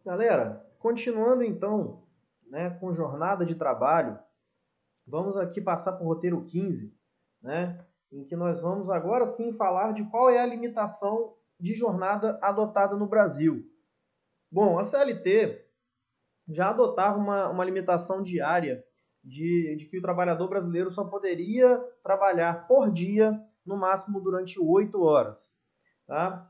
Galera, continuando então, né, com jornada de trabalho, vamos aqui passar para o roteiro 15, né, em que nós vamos agora sim falar de qual é a limitação de jornada adotada no Brasil. Bom, a CLT já adotava uma limitação diária de que o trabalhador brasileiro só poderia trabalhar por dia, no máximo durante 8 horas. Tá?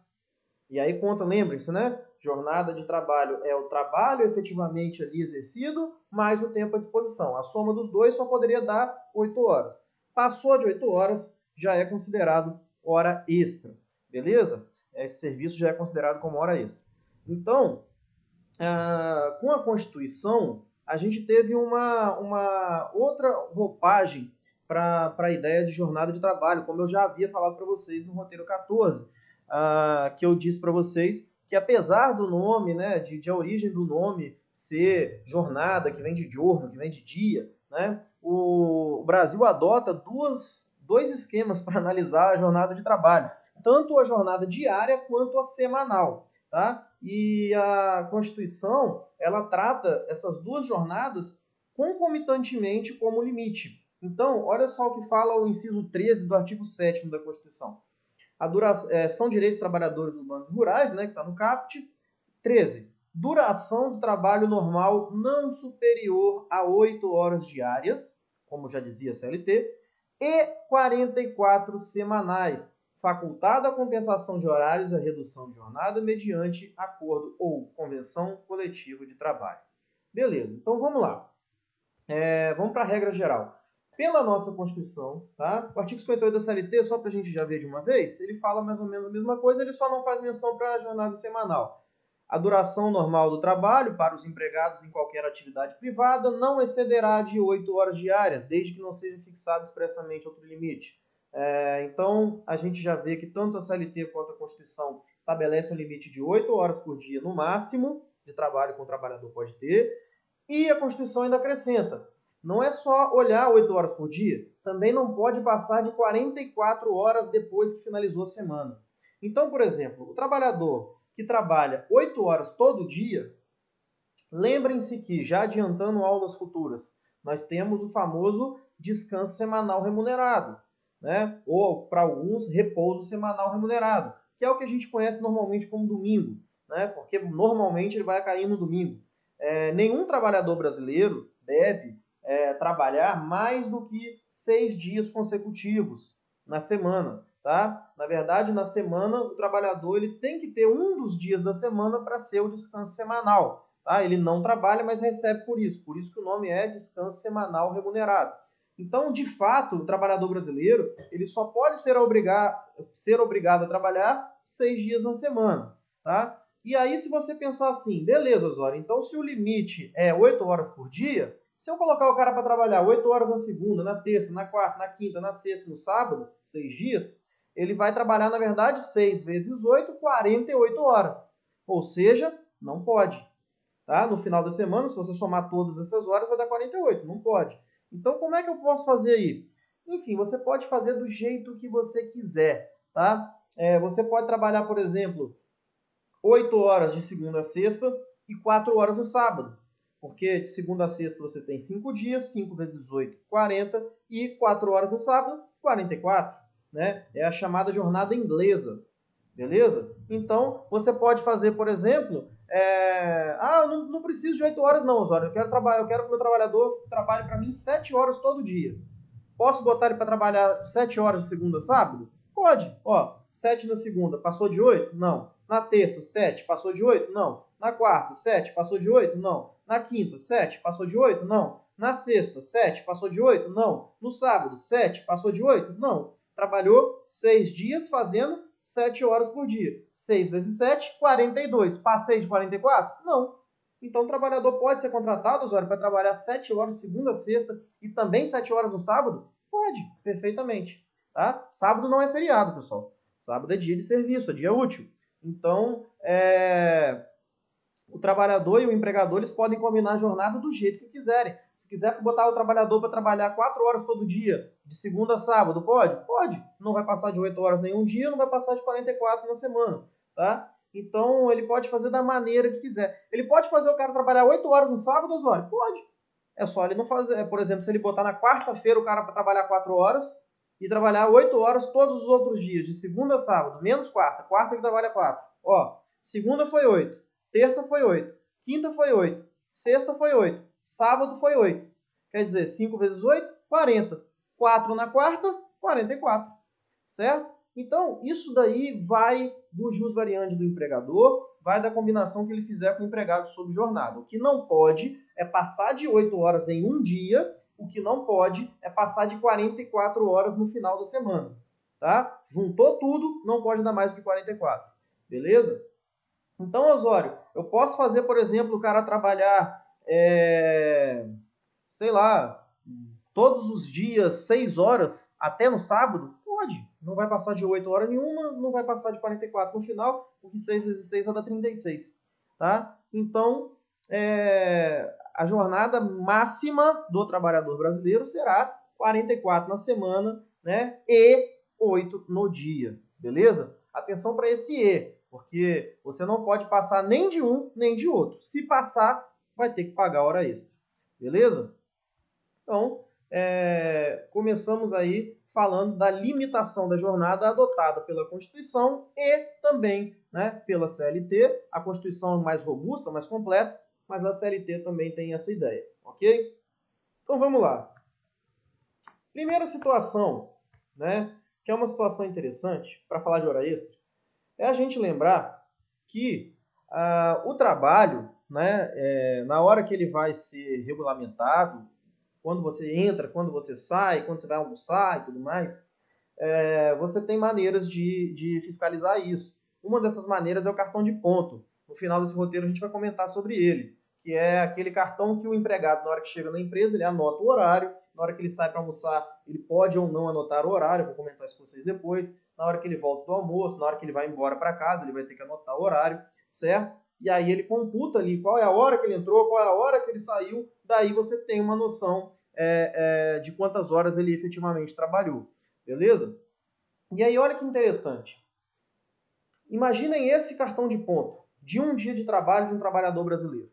E aí conta, lembrem-se, né? Jornada de trabalho é o trabalho efetivamente ali exercido, mais o tempo à disposição. A soma dos dois só poderia dar 8 horas. Passou de 8 horas, já é considerado hora extra. Beleza? Esse serviço já é considerado como hora extra. Então, com a Constituição, a gente teve uma outra roupagem para a ideia de jornada de trabalho, como eu já havia falado para vocês no roteiro 14, que eu disse para vocês que apesar do nome, né, de a origem do nome ser jornada, que vem de giorno, que vem de dia, né, o Brasil adota dois esquemas para analisar a jornada de trabalho, tanto a jornada diária quanto a semanal. Tá? E a Constituição, ela trata essas duas jornadas concomitantemente como limite. Então, olha só o que fala o inciso 13 do artigo 7º da Constituição. São direitos dos trabalhadores urbanos e rurais, né, que está no caput. 13. Duração do trabalho normal não superior a 8 horas diárias, como já dizia a CLT, e 44 semanais, facultada a compensação de horários e a redução de jornada mediante acordo ou convenção coletiva de trabalho. Beleza, então vamos lá. Vamos para a regra geral. Pela nossa Constituição, tá? O artigo 58 da CLT, só para a gente já ver de uma vez, ele fala mais ou menos a mesma coisa, ele só não faz menção para a jornada semanal. A duração normal do trabalho para os empregados em qualquer atividade privada não excederá de 8 horas diárias, desde que não seja fixado expressamente outro limite. Então, a gente já vê que tanto a CLT quanto a Constituição estabelecem um limite de 8 horas por dia no máximo de trabalho que o trabalhador pode ter, e a Constituição ainda acrescenta, não é só olhar 8 horas por dia, também não pode passar de 44 horas depois que finalizou a semana. Então, por exemplo, o trabalhador que trabalha 8 horas todo dia, lembrem-se que, já adiantando aulas futuras, nós temos o famoso descanso semanal remunerado, né? Ou, para alguns, repouso semanal remunerado, que é o que a gente conhece normalmente como domingo, né? Porque normalmente ele vai cair no domingo. Nenhum trabalhador brasileiro deve trabalhar mais do que 6 dias consecutivos na semana. Tá? Na verdade, na semana, o trabalhador ele tem que ter um dos dias da semana para ser o descanso semanal. Tá? Ele não trabalha, mas recebe por isso que o nome é descanso semanal remunerado. Então, de fato, o trabalhador brasileiro ele só pode ser obrigado a trabalhar 6 dias na semana. Tá? E aí, se você pensar assim, beleza, Osório, então se o limite é 8 horas por dia, se eu colocar o cara para trabalhar 8 horas na segunda, na terça, na quarta, na quinta, na sexta, no sábado, 6 dias, ele vai trabalhar, na verdade, 6 vezes 8, 48 horas. Ou seja, não pode. Tá? No final da semana, se você somar todas essas horas, vai dar 48. Não pode. Então, como é que eu posso fazer aí? Enfim, você pode fazer do jeito que você quiser. Tá? Você pode trabalhar, por exemplo, 8 horas de segunda a sexta e 4 horas no sábado. Porque de segunda a sexta você tem 5 dias, 5 vezes 8, 40, e 4 horas no sábado, 44. Né? É a chamada jornada inglesa. Beleza? Então, você pode fazer, por exemplo, eu não preciso de 8 horas não, Osório. Eu quero que o meu trabalhador trabalhe para mim 7 horas todo dia. Posso botar ele para trabalhar 7 horas de segunda a sábado? Pode. Ó, 7 na segunda, passou de 8? Não. Na terça, 7, passou de 8? Não. Na quarta, 7, passou de 8? Não. Na quinta, 7, passou de 8? Não. Na sexta, 7, passou de 8? Não. No sábado, 7, passou de 8? Não. Trabalhou 6 dias fazendo 7 horas por dia. 6 vezes 7, 42. Passei de 44? Não. Então, o trabalhador pode ser contratado, Osório, para trabalhar 7 horas segunda a sexta e também 7 horas no sábado? Pode, perfeitamente. Tá? Sábado não é feriado, pessoal. Sábado é dia de serviço, é dia útil. Então, o trabalhador e o empregador eles podem combinar a jornada do jeito que quiserem. Se quiser botar o trabalhador para trabalhar 4 horas todo dia, de segunda a sábado, pode? Pode. Não vai passar de 8 horas nenhum dia, não vai passar de 44 na semana. Tá? Então, ele pode fazer da maneira que quiser. Ele pode fazer o cara trabalhar 8 horas no sábado, Osório? Pode. É só ele não fazer. Por exemplo, se ele botar na quarta-feira o cara para trabalhar 4 horas e trabalhar 8 horas todos os outros dias, de segunda a sábado, menos quarta. Quarta ele trabalha 4. Ó, segunda foi 8, terça foi 8, quinta foi 8, sexta foi 8, sábado foi 8. Quer dizer, 5 vezes 8, 40. 4 na quarta, 44. Certo? Então, isso daí vai do jus variandi do empregador, vai da combinação que ele fizer com o empregado sob jornada. O que não pode é passar de 8 horas em um dia, o que não pode é passar de 44 horas no final da semana. Tá? Juntou tudo, não pode dar mais do que 44. Beleza? Então, Osório, eu posso fazer, por exemplo, o cara trabalhar, sei lá, todos os dias 6 horas, até no sábado? Pode. Não vai passar de 8 horas nenhuma, não vai passar de 44 no final, porque 6 vezes 6 vai dar 36. Tá? Então, a jornada máxima do trabalhador brasileiro será 44 na semana, né? E 8 no dia. Beleza? Atenção para esse E, porque você não pode passar nem de um, nem de outro. Se passar, vai ter que pagar hora extra. Beleza? Então, começamos aí falando da limitação da jornada adotada pela Constituição e também, né, pela CLT. A Constituição é mais robusta, mais completa, mas a CLT também tem essa ideia, ok? Então vamos lá. Primeira situação, né, que é uma situação interessante para falar de hora extra, é a gente lembrar que o trabalho, né, na hora que ele vai ser regulamentado, quando você entra, quando você sai, quando você vai almoçar e tudo mais, você tem maneiras de fiscalizar isso. Uma dessas maneiras é o cartão de ponto. No final desse roteiro a gente vai comentar sobre ele, que é aquele cartão que o empregado, na hora que chega na empresa, ele anota o horário, na hora que ele sai para almoçar, ele pode ou não anotar o horário, vou comentar isso com vocês depois, na hora que ele volta do almoço, na hora que ele vai embora para casa, ele vai ter que anotar o horário, certo? E aí ele computa ali qual é a hora que ele entrou, qual é a hora que ele saiu, daí você tem uma noção de quantas horas ele efetivamente trabalhou. Beleza? E aí, olha que interessante. Imaginem esse cartão de ponto de um dia de trabalho de um trabalhador brasileiro.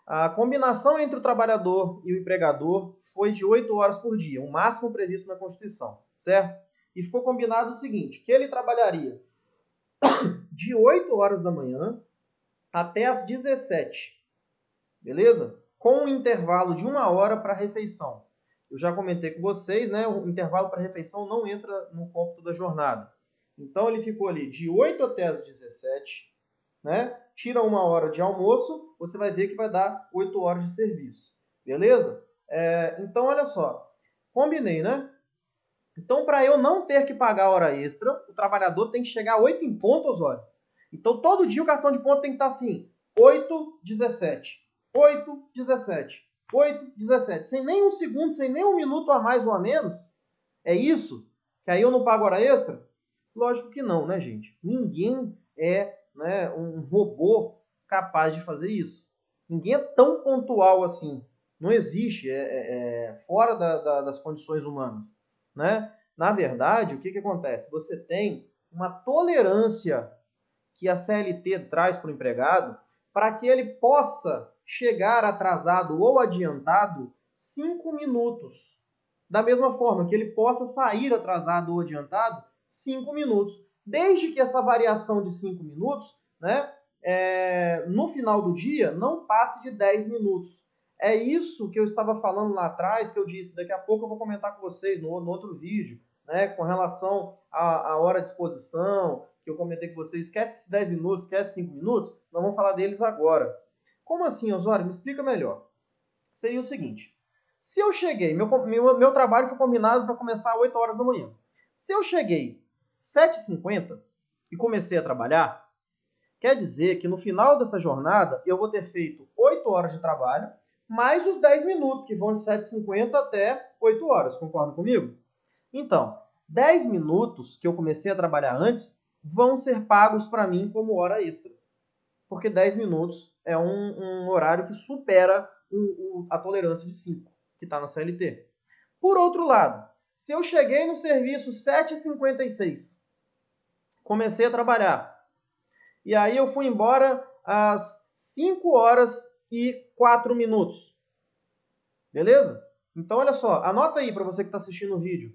A combinação entre o trabalhador e o empregador foi de 8 horas por dia, o máximo previsto na Constituição, certo? E ficou combinado o seguinte, que ele trabalharia de 8 horas da manhã até as 17, beleza? Com um intervalo de 1 hora para refeição. Eu já comentei com vocês, né? O intervalo para refeição não entra no cômputo da jornada. Então ele ficou ali de 8 até as 17, né? Tira 1 hora de almoço, você vai ver que vai dar 8 horas de serviço. Beleza? Então, olha só. Combinei, né? Então, para eu não ter que pagar hora extra, o trabalhador tem que chegar a 8 em ponto, Osório. Então, todo dia o cartão de ponto tem que estar assim, 8, 17, 8, 17, 8, 17. Sem nem um segundo, sem nem um minuto a mais ou a menos. É isso? Que aí eu não pago hora extra? Lógico que não, né, gente? Ninguém é, né, um robô capaz de fazer isso. Ninguém é tão pontual assim. Não existe, fora das condições humanas, né? Na verdade, o que acontece? Você tem uma tolerância que a CLT traz para o empregado para que ele possa chegar atrasado ou adiantado 5 minutos. Da mesma forma que ele possa sair atrasado ou adiantado 5 minutos. Desde que essa variação de 5 minutos, né, no final do dia, não passe de 10 minutos. É isso que eu estava falando lá atrás, que eu disse, daqui a pouco eu vou comentar com vocês no outro vídeo, né, com relação à hora de exposição, que eu comentei com vocês, esquece esses 10 minutos, esquece 5 minutos, nós vamos falar deles agora. Como assim, Osório? Me explica melhor. Seria o seguinte, se eu cheguei, meu trabalho foi combinado para começar às 8 horas da manhã. Se eu cheguei 7h50 e comecei a trabalhar, quer dizer que no final dessa jornada eu vou ter feito 8 horas de trabalho, mais os 10 minutos, que vão de 7h50 até 8 horas. Concorda comigo? Então, 10 minutos que eu comecei a trabalhar antes vão ser pagos para mim como hora extra. Porque 10 minutos é um horário que supera a tolerância de 5, que está na CLT. Por outro lado, se eu cheguei no serviço 7h56, comecei a trabalhar, E aí eu fui embora às 5 horas e 4 minutos. Beleza? Então, olha só, anota aí para você que está assistindo o vídeo.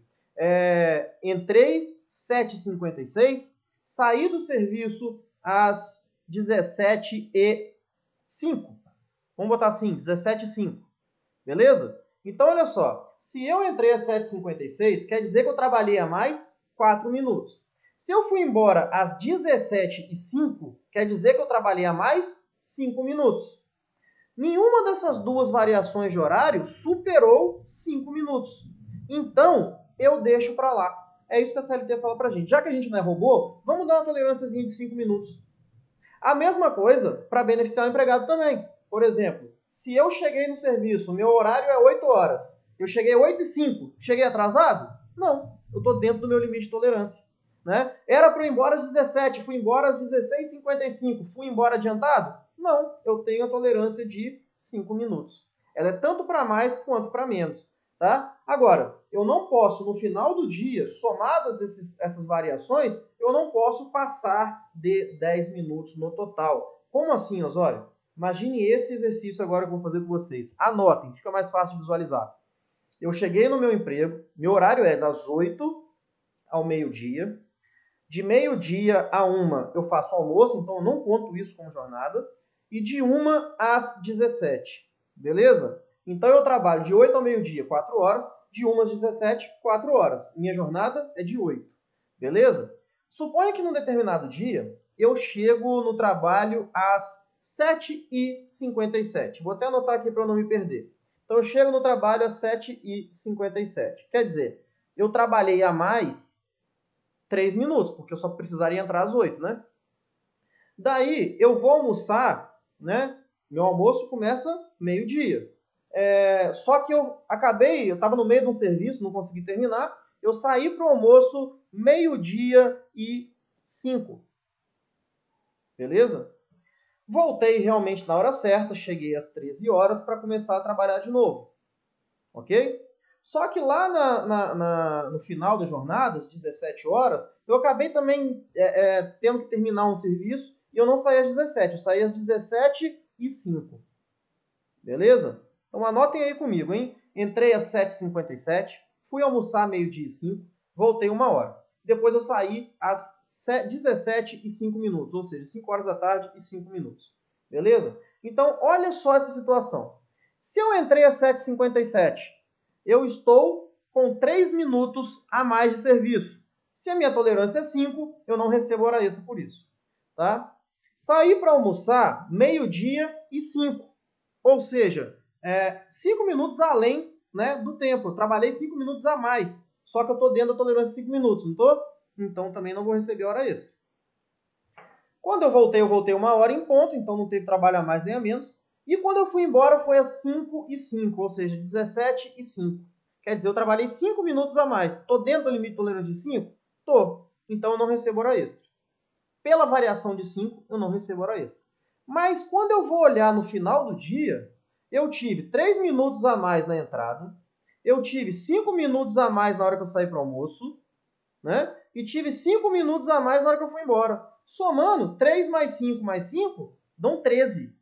Entrei 7h56, saí do serviço às 17h05. Vamos botar assim, 17h05. Beleza? Então, olha só. Se eu entrei às 7h56, quer dizer que eu trabalhei a mais 4 minutos. Se eu fui embora às 17h05, quer dizer que eu trabalhei a mais 5 minutos. Nenhuma dessas duas variações de horário superou 5 minutos. Então, eu deixo para lá. É isso que a CLT fala para a gente. Já que a gente não é robô, vamos dar uma tolerânciazinha de 5 minutos. A mesma coisa para beneficiar o empregado também. Por exemplo, se eu cheguei no serviço, meu horário é 8 horas, eu cheguei 8h05, cheguei atrasado? Não, eu estou dentro do meu limite de tolerância. Né? Era para eu ir embora às 17, fui embora às 16h55, fui embora adiantado? Não, eu tenho a tolerância de 5 minutos. Ela é tanto para mais quanto para menos. Tá? Agora, eu não posso, no final do dia, somadas essas variações, eu não posso passar de 10 minutos no total. Como assim, Osório? Imagine esse exercício agora que eu vou fazer com vocês. Anotem, fica mais fácil de visualizar. Eu cheguei no meu emprego, meu horário é das 8 ao meio-dia. De meio-dia a 1 eu faço almoço, então eu não conto isso como jornada. E de 1 às 17, beleza? Então eu trabalho de 8 ao meio-dia, 4 horas. De 1 às 17, 4 horas. Minha jornada é de 8, beleza? Suponha que num determinado dia eu chego no trabalho às 7h57. Vou até anotar aqui para eu não me perder. Então eu chego no trabalho às 7h57. Quer dizer, eu trabalhei a mais 3 minutos, porque eu só precisaria entrar às 8, né? Daí, eu vou almoçar, né? Meu almoço começa meio-dia. Só que eu estava no meio de um serviço, não consegui terminar, eu saí para o almoço 12h05. Beleza? Voltei realmente na hora certa, cheguei às 13 horas para começar a trabalhar de novo. Ok? Só que lá no final da jornada, às 17 horas, eu acabei também tendo que terminar um serviço e eu não saí às 17, eu saí às 17h05. Beleza? Então anotem aí comigo, hein? Entrei às 7h57, fui almoçar meio-dia e 5, voltei 1 hora. Depois eu saí às 17h05, ou seja, 5 horas da tarde e 5 minutos. Beleza? Então, olha só essa situação. Se eu entrei às 7h57, eu estou com 3 minutos a mais de serviço. Se a minha tolerância é 5, eu não recebo hora extra por isso. Tá? Saí para almoçar meio-dia e 5. Ou seja, 5 minutos além, né, do tempo. Eu trabalhei 5 minutos a mais. Só que eu estou dentro da tolerância de 5 minutos, não estou? Então também não vou receber hora extra. Quando eu voltei 1 hora em ponto, então não teve trabalho a mais nem a menos. E quando eu fui embora foi às 5h05, ou seja, 17h05. Quer dizer, eu trabalhei 5 minutos a mais. Estou dentro do limite de tolerância de 5? Estou. Então eu não recebo hora extra. Pela variação de 5, eu não recebo hora extra. Mas quando eu vou olhar no final do dia, eu tive 3 minutos a mais na entrada, eu tive 5 minutos a mais na hora que eu saí para o almoço, né? E tive 5 minutos a mais na hora que eu fui embora. Somando, 3 mais 5 mais 5 dão 13.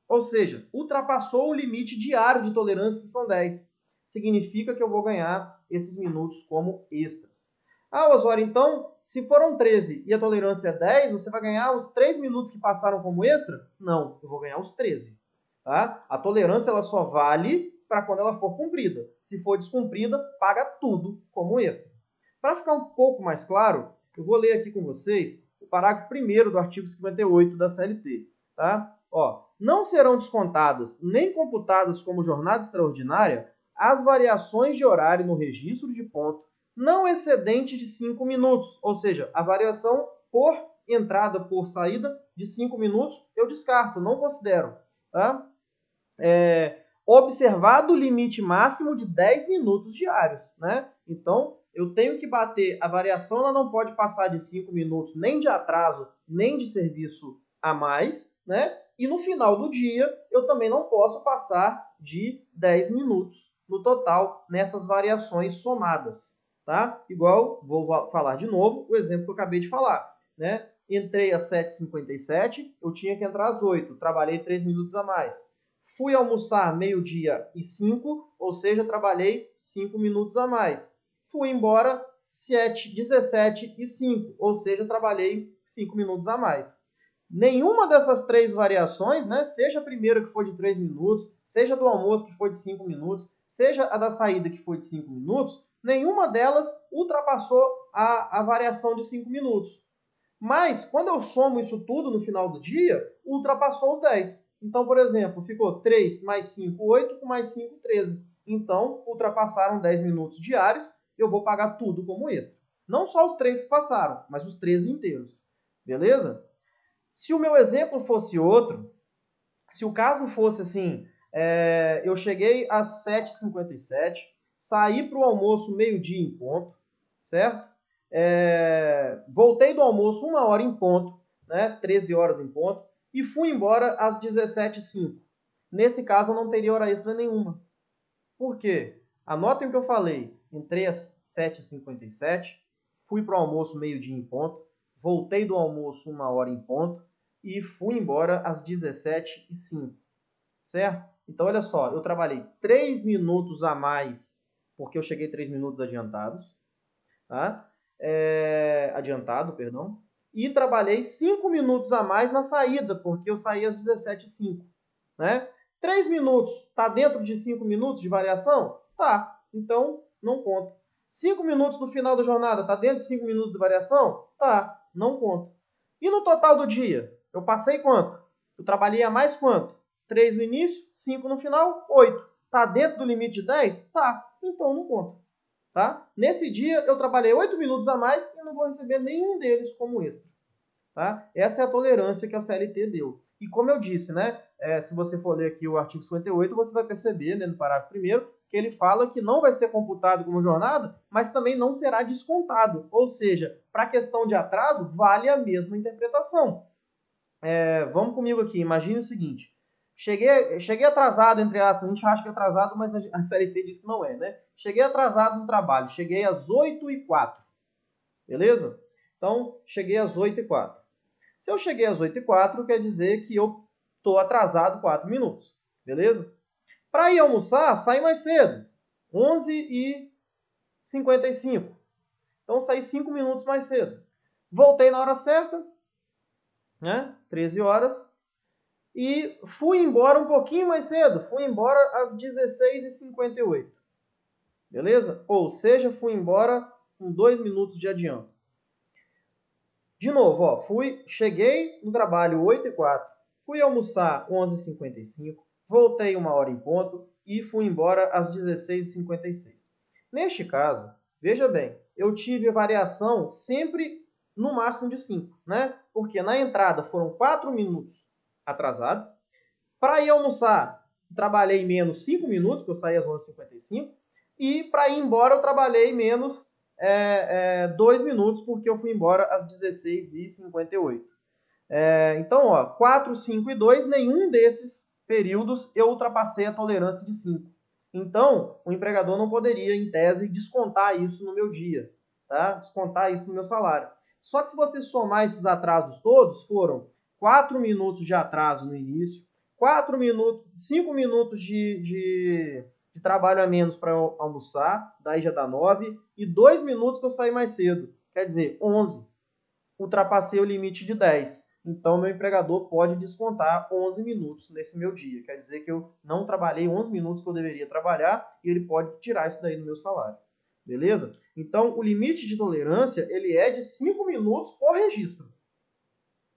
Ou seja, ultrapassou o limite diário de tolerância, que são 10. Significa que eu vou ganhar esses minutos como extras. Ah, Osório, então, se foram 13 e a tolerância é 10, você vai ganhar os 3 minutos que passaram como extra? Não, eu vou ganhar os 13. Tá? A tolerância ela só vale para quando ela for cumprida. Se for descumprida, paga tudo como extra. Para ficar um pouco mais claro, eu vou ler aqui com vocês o parágrafo 1º do artigo 58 da CLT. Tá? Não serão descontadas nem computadas como jornada extraordinária as variações de horário no registro de ponto não excedente de 5 minutos. Ou seja, a variação por entrada, por saída de 5 minutos, eu descarto, não considero. Tá? Observado o limite máximo de 10 minutos diários. Né? Então, eu tenho que bater, a variação ela não pode passar de 5 minutos, nem de atraso, nem de serviço a mais, né? E no final do dia, eu também não posso passar de 10 minutos no total nessas variações somadas, tá? Igual, vou falar de novo, o exemplo que eu acabei de falar, né? Entrei às 7h57, eu tinha que entrar às 8, trabalhei 3 minutos a mais. Fui almoçar meio-dia e 5, ou seja, trabalhei 5 minutos a mais. Fui embora 17 e 5, ou seja, trabalhei 5 minutos a mais. Nenhuma dessas três variações, né, seja a primeira que foi de 3 minutos, seja do almoço que foi de 5 minutos, seja a da saída que foi de 5 minutos, nenhuma delas ultrapassou a variação de 5 minutos. Mas, quando eu somo isso tudo no final do dia, ultrapassou os 10. Então, por exemplo, ficou 3 mais 5, 8, com mais 5, 13. Então, ultrapassaram 10 minutos diários, eu vou pagar tudo como extra. Não só os 3 que passaram, mas os 13 inteiros. Beleza? Se o meu exemplo fosse outro, se o caso fosse assim, eu cheguei às 7h57, saí para o almoço meio-dia em ponto, certo? Voltei do almoço 1h em ponto, né, 13 horas em ponto, e fui embora às 17h05. Nesse caso, eu não teria hora extra nenhuma. Por quê? Anotem o que eu falei. Entrei às 7h57, fui para o almoço meio-dia em ponto, voltei do almoço 1h em ponto e fui embora às 17h05. Certo? Então, olha só, eu trabalhei 3 minutos a mais, porque eu cheguei 3 minutos adiantados. Tá? Adiantado, perdão. E trabalhei 5 minutos a mais na saída, porque eu saí às 17h05. Né? 3 minutos, está dentro de 5 minutos de variação? Tá, então não conta. 5 minutos no final da jornada, está dentro de 5 minutos de variação? Tá, não conta. E no total do dia? Eu passei quanto? Eu trabalhei a mais quanto? 3 no início, 5 no final, 8. Está dentro do limite de 10? Tá, então não conta. Tá? Nesse dia, eu trabalhei 8 minutos a mais e não vou receber nenhum deles como extra. Tá? Essa é a tolerância que a CLT deu. E como eu disse, né, se você for ler aqui o artigo 58, você vai perceber, né, no parágrafo 1º, que ele fala que não vai ser computado como jornada, mas também não será descontado. Ou seja, para a questão de atraso, vale a mesma interpretação. Vamos comigo aqui, imagine o seguinte. Cheguei atrasado, entre aspas, a gente acha que é atrasado, mas a CLT diz que não é, né? Cheguei atrasado no trabalho, cheguei às 8h04, beleza? Então, cheguei às 8h04. Se eu cheguei às 8h04, quer dizer que eu estou atrasado 4 minutos, beleza? Para ir almoçar, saí mais cedo, 11h55. Então, saí 5 minutos mais cedo. Voltei na hora certa, né? 13 horas. E fui embora um pouquinho mais cedo. Fui embora às 16h58. Beleza? Ou seja, fui embora com 2 minutos de adianto. De novo, ó, cheguei no trabalho 8h04. Fui almoçar 11h55. Voltei 1h em ponto e fui embora às 16h56. Neste caso, veja bem, eu tive variação sempre no máximo de 5, né? Porque na entrada foram 4 minutos atrasado. Para ir almoçar, trabalhei menos 5 minutos, porque eu saí às 11h55. E para ir embora, eu trabalhei menos 2 minutos, porque eu fui embora às 16h58. Então, ó, 4, 5 e 2, nenhum desses períodos eu ultrapassei a tolerância de 5. Então, o empregador não poderia, em tese, descontar isso no meu dia, tá? Descontar isso no meu salário. Só que se você somar esses atrasos todos, foram 4 minutos de atraso no início, 5 minutos de trabalho a menos para almoçar, daí já dá 9, e 2 minutos que eu saí mais cedo, quer dizer, 11. Ultrapassei o limite de 10. Então, meu empregador pode descontar 11 minutos nesse meu dia. Quer dizer que eu não trabalhei 11 minutos que eu deveria trabalhar e ele pode tirar isso daí do meu salário. Beleza? Então, o limite de tolerância ele é de 5 minutos por registro.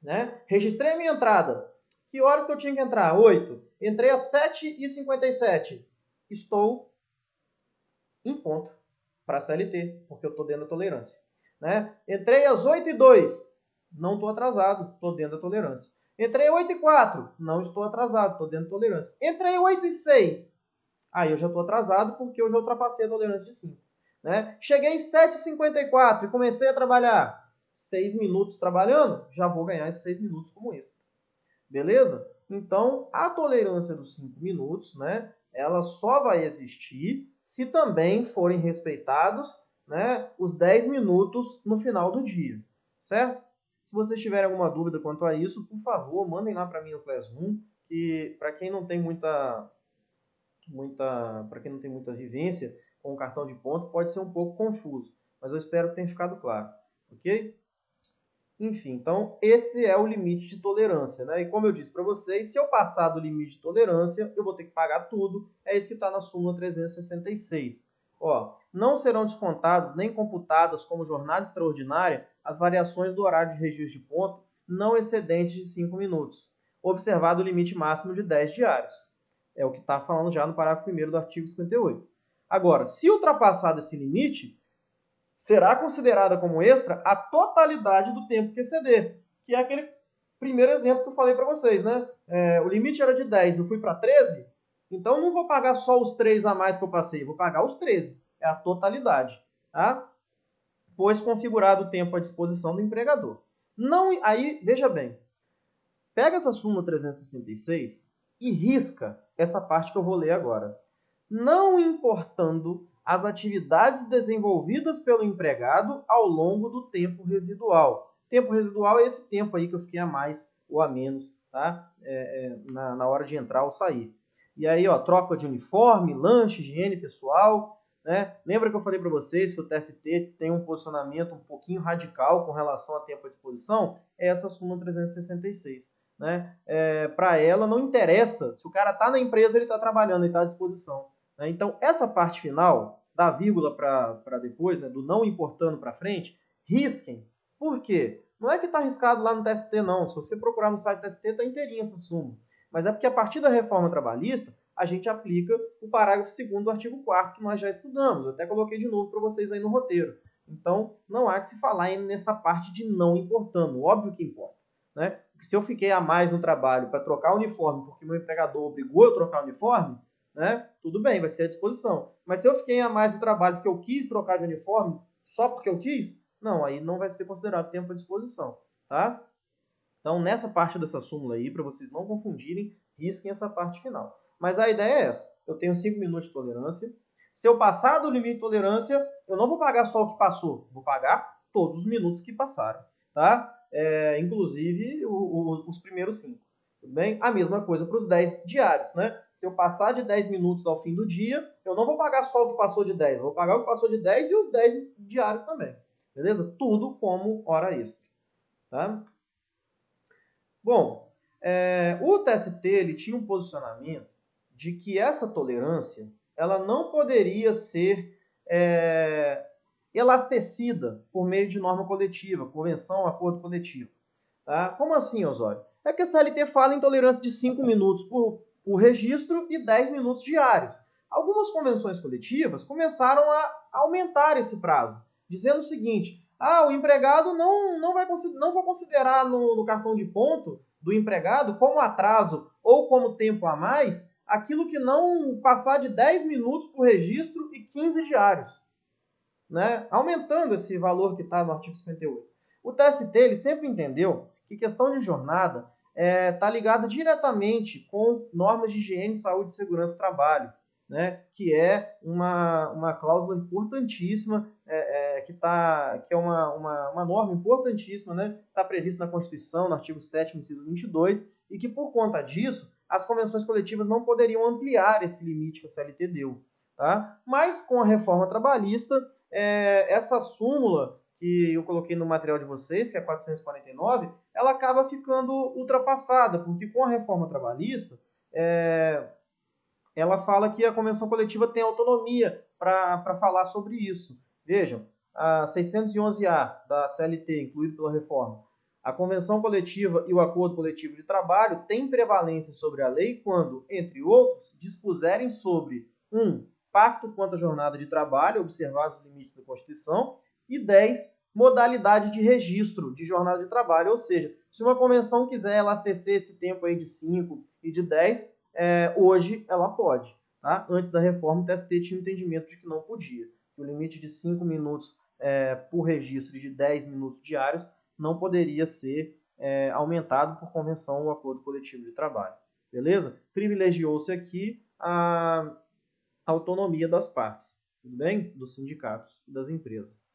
Né? Registrei a minha entrada. Que horas que eu tinha que entrar? 8. Entrei às 7h57. Estou em ponto para a CLT, porque eu estou dentro da tolerância. Né? Entrei às 8h02. Não estou atrasado, estou dentro da tolerância. Entrei às 8h04. Não estou atrasado, estou dentro da tolerância. Entrei às 8h06. Aí eu já estou atrasado porque eu já ultrapassei a tolerância de 5. Né? Cheguei às 7h54 e comecei a trabalhar. 6 minutos trabalhando, já vou ganhar esses 6 minutos como extra. Beleza? Então, a tolerância dos 5 minutos, né, ela só vai existir se também forem respeitados, né, os 10 minutos no final do dia. Certo? Se vocês tiverem alguma dúvida quanto a isso, por favor, mandem lá para mim no Classroom, que para quem não tem muita vivência com o cartão de ponto, pode ser um pouco confuso, mas eu espero que tenha ficado claro, ok? Enfim, então esse é o limite de tolerância, né? E como eu disse para vocês, se eu passar do limite de tolerância, eu vou ter que pagar tudo. É isso que está na súmula 366. Ó, não serão descontados nem computadas como jornada extraordinária as variações do horário de registro de ponto não excedentes de 5 minutos, observado o limite máximo de 10 diários. É o que está falando já no parágrafo 1º do artigo 58. Agora, se ultrapassado esse limite, será considerada como extra a totalidade do tempo que exceder, que é aquele primeiro exemplo que eu falei para vocês, né? O limite era de 10, eu fui para 13, então eu não vou pagar só os 3 a mais que eu passei, vou pagar os 13, é a totalidade, tá? Pois configurado o tempo à disposição do empregador. Não, aí, veja bem, pega essa súmula 366 e risca essa parte que eu vou ler agora. Não importando as atividades desenvolvidas pelo empregado ao longo do tempo residual. Tempo residual é esse tempo aí que eu fiquei a mais ou a menos, tá? Na hora de entrar ou sair. E aí, ó, troca de uniforme, lanche, higiene pessoal, né? Lembra que eu falei para vocês que o TST tem um posicionamento um pouquinho radical com relação a tempo à disposição? É essa súmula 366. Né? Para ela não interessa se o cara está na empresa, ele está trabalhando, ele está à disposição. Né? Então, essa parte final, da vírgula para depois, né, do não importando para frente, risquem. Por quê? Não é que está arriscado lá no TST, não. Se você procurar no site do TST, está inteirinho essa súmula. Mas é porque a partir da reforma trabalhista, a gente aplica o parágrafo 2º do artigo 4º que nós já estudamos. Eu até coloquei de novo para vocês aí no roteiro. Então, não há que se falar nessa parte de não importando. Óbvio que importa. Né? Se eu fiquei a mais no trabalho para trocar o uniforme porque meu empregador obrigou eu a trocar o uniforme, né? Tudo bem, vai ser à disposição. Mas se eu fiquei a mais no trabalho porque eu quis trocar de uniforme só porque eu quis, não, aí não vai ser considerado tempo à disposição, tá? Então, nessa parte dessa súmula aí, para vocês não confundirem, risquem essa parte final. Mas a ideia é essa. Eu tenho 5 minutos de tolerância. Se eu passar do limite de tolerância, eu não vou pagar só o que passou, vou pagar todos os minutos que passaram, tá? Inclusive os primeiros 5. Tudo bem? A mesma coisa para os 10 diários, né? Se eu passar de 10 minutos ao fim do dia, eu não vou pagar só o que passou de 10, eu vou pagar o que passou de 10 e os 10 diários também. Beleza? Tudo como hora extra, tá? Bom, o TST ele tinha um posicionamento de que essa tolerância ela não poderia ser elastecida por meio de norma coletiva, convenção, acordo coletivo. Tá? Como assim, Osório? É que a CLT fala em tolerância de 5 minutos por registro e 10 minutos diários. Algumas convenções coletivas começaram a aumentar esse prazo, dizendo o seguinte: o empregado não vou considerar no cartão de ponto do empregado como atraso ou como tempo a mais aquilo que não passar de 10 minutos por registro e 15 diários, né? Aumentando esse valor que está no artigo 58. O TST ele sempre entendeu que questão de jornada está ligada diretamente com normas de higiene, saúde e segurança do trabalho, né? Que é uma cláusula importantíssima, que é uma norma importantíssima, né? Está prevista na Constituição, no artigo 7º, inciso 22, e que, por conta disso, as convenções coletivas não poderiam ampliar esse limite que a CLT deu. Tá? Mas, com a reforma trabalhista, essa súmula que eu coloquei no material de vocês, que é 449, ela acaba ficando ultrapassada, porque com a reforma trabalhista, ela fala que a convenção coletiva tem autonomia para falar sobre isso. Vejam, a 611A da CLT, incluído pela reforma, a convenção coletiva e o acordo coletivo de trabalho têm prevalência sobre a lei quando, entre outros, dispuserem sobre 1. Pacto quanto à jornada de trabalho, observados os limites da Constituição, e 10. Modalidade de registro de jornada de trabalho, ou seja, se uma convenção quiser elastecer esse tempo aí de 5 e de 10, hoje ela pode. Tá? Antes da reforma, o TST tinha o entendimento de que não podia. Que o limite de 5 minutos por registro e de 10 minutos diários não poderia ser aumentado por convenção ou acordo coletivo de trabalho. Beleza? Privilegiou-se aqui a autonomia das partes, tudo bem? Dos sindicatos e das empresas.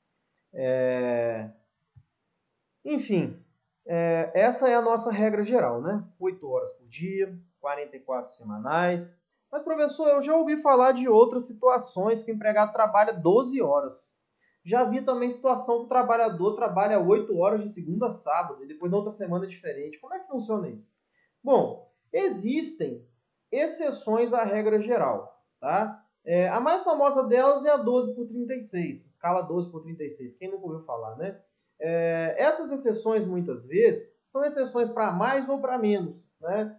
Enfim, Essa é a nossa regra geral, né? 8 horas por dia, 44 semanais. Mas, professor, eu já ouvi falar de outras situações que o empregado trabalha 12 horas. Já vi também situação que o trabalhador trabalha 8 horas de segunda a sábado e depois na outra semana é diferente. Como é que funciona isso? Bom, existem exceções à regra geral, tá? A mais famosa delas é a 12 por 36, escala 12 por 36. Quem nunca ouviu falar, né? Essas exceções, muitas vezes, são exceções para mais ou para menos, né?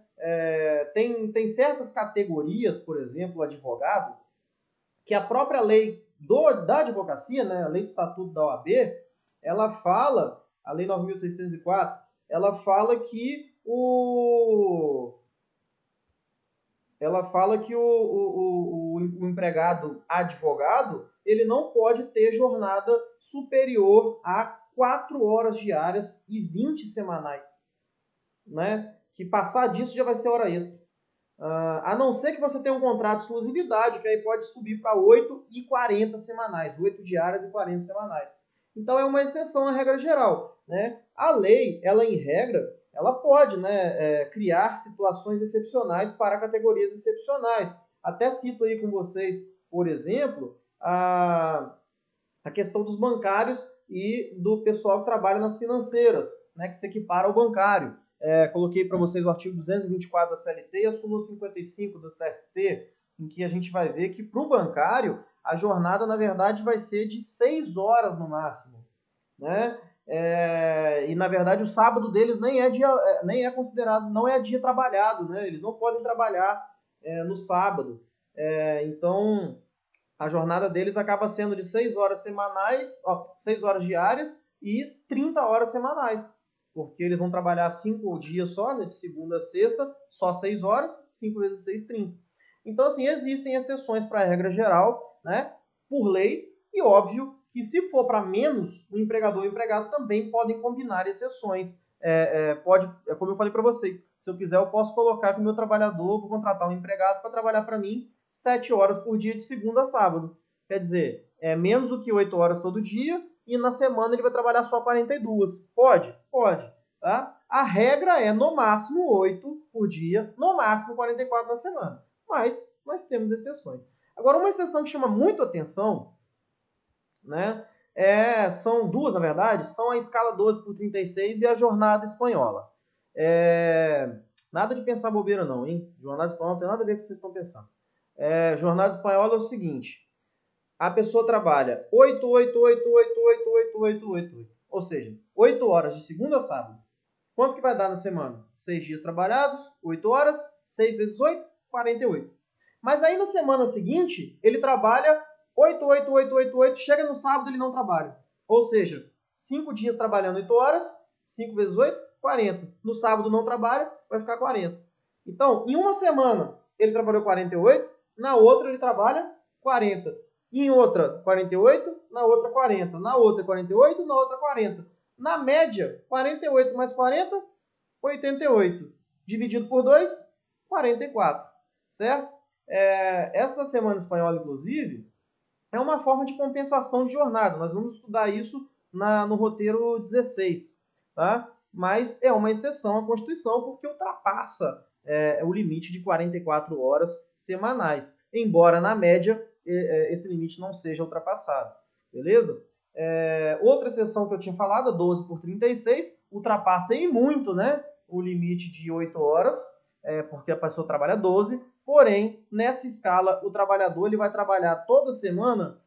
Tem certas categorias, por exemplo, o advogado, que a própria lei da advocacia, né, a lei do Estatuto da OAB, ela fala, a lei 9.604, ela fala que o empregado advogado, ele não pode ter jornada superior a 4 horas diárias e 20 semanais, né? Que passar disso já vai ser hora extra. A não ser que você tenha um contrato de exclusividade, que aí pode subir para 8 e 40 semanais, 8 diárias e 40 semanais. Então é uma exceção à regra geral, né? A lei, ela em regra, ela pode, né, criar situações excepcionais para categorias excepcionais. Até cito aí com vocês, por exemplo, a questão dos bancários e do pessoal que trabalha nas financeiras, né, que se equipara ao bancário. Coloquei para vocês o artigo 224 da CLT e a súmula 55 do TST, em que a gente vai ver que para o bancário a jornada, na verdade, vai ser de 6 horas no máximo, né? E na verdade o sábado deles nem é considerado, não é dia trabalhado, né? Eles não podem trabalhar no sábado. Então a jornada deles acaba sendo de 6 horas semanais, 6 horas diárias e 30 horas semanais. Porque eles vão trabalhar 5 dias só, né, de segunda a sexta, só 6 horas, 5 vezes 6, 30. Então, assim, existem exceções para a regra geral, né, por lei, e óbvio que se for para menos, o empregador e o empregado também podem combinar exceções. Como eu falei para vocês, se eu quiser eu posso colocar que o meu trabalhador, vou contratar um empregado para trabalhar para mim 7 horas por dia de segunda a sábado. Quer dizer, é menos do que 8 horas todo dia e na semana ele vai trabalhar só 42. Pode? Pode. Tá? A regra é no máximo 8 por dia, no máximo 44 na semana. Mas nós temos exceções. Agora, uma exceção que chama muito atenção, né, são duas, na verdade, são a escala 12 por 36 e a jornada espanhola. Nada de pensar bobeira não, hein? Jornada espanhola não tem nada a ver com o que vocês estão pensando. Jornada espanhola é o seguinte: a pessoa trabalha 8, 8, 8, 8, 8, 8, 8, 8, 8. Ou seja, 8 horas de segunda a sábado. Quanto que vai dar na semana? 6 dias trabalhados, 8 horas, 6 vezes 8, 48. Mas aí na semana seguinte, ele trabalha 8, 8, 8, 8, 8, chega no sábado ele não trabalha. Ou seja, 5 dias trabalhando 8 horas, 5 vezes 8, 40. No sábado não trabalha, vai ficar 40. Então, em uma semana ele trabalhou 48, na outra ele trabalha 40. Em outra, 48, na outra 40. Na outra 48, na outra 40. Na média, 48 mais 40, 88. Dividido por 2, 44. Certo? Essa semana espanhola, inclusive, é uma forma de compensação de jornada. Nós vamos estudar isso no roteiro 16. Tá? Mas é uma exceção à Constituição porque ultrapassa o limite de 44 horas semanais. Embora, na média, esse limite não seja ultrapassado. Beleza? Outra exceção que eu tinha falado, 12 por 36, ultrapassa e muito, né, o limite de 8 horas, porque a pessoa trabalha 12, porém, nessa escala, o trabalhador ele vai trabalhar toda semana,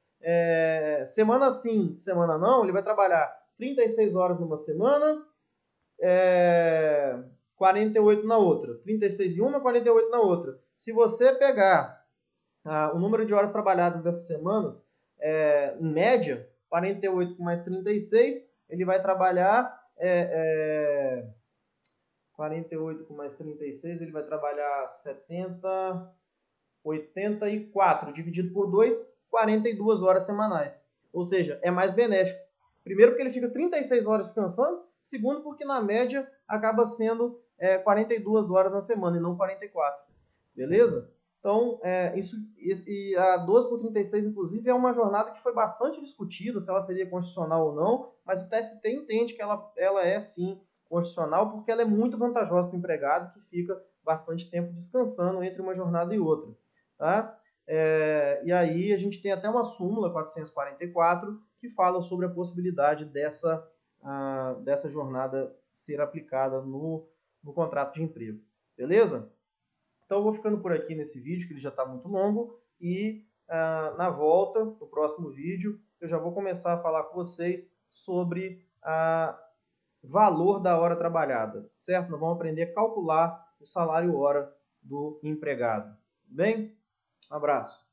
semana sim, semana não, ele vai trabalhar 36 horas numa semana, 48 na outra, 36 em uma, 48 na outra. Se você pegar o número de horas trabalhadas dessas semanas, em média, 48 com mais 36, ele vai trabalhar 48 com mais 36, ele vai trabalhar 70, 84, dividido por 2, 42 horas semanais. Ou seja, é mais benéfico. Primeiro porque ele fica 36 horas descansando, segundo porque na média acaba sendo 42 horas na semana e não 44. Beleza? Então, a 12 por 36, inclusive, é uma jornada que foi bastante discutida, se ela seria constitucional ou não, mas o TST entende que ela é, sim, constitucional, porque ela é muito vantajosa para o empregado, que fica bastante tempo descansando entre uma jornada e outra. Tá? E aí a gente tem até uma súmula 444 que fala sobre a possibilidade dessa jornada ser aplicada no contrato de emprego. Beleza? Então eu vou ficando por aqui nesse vídeo, que ele já está muito longo, e na volta, no próximo vídeo, eu já vou começar a falar com vocês sobre valor da hora trabalhada, certo? Nós vamos aprender a calcular o salário hora do empregado. Bem? Um abraço.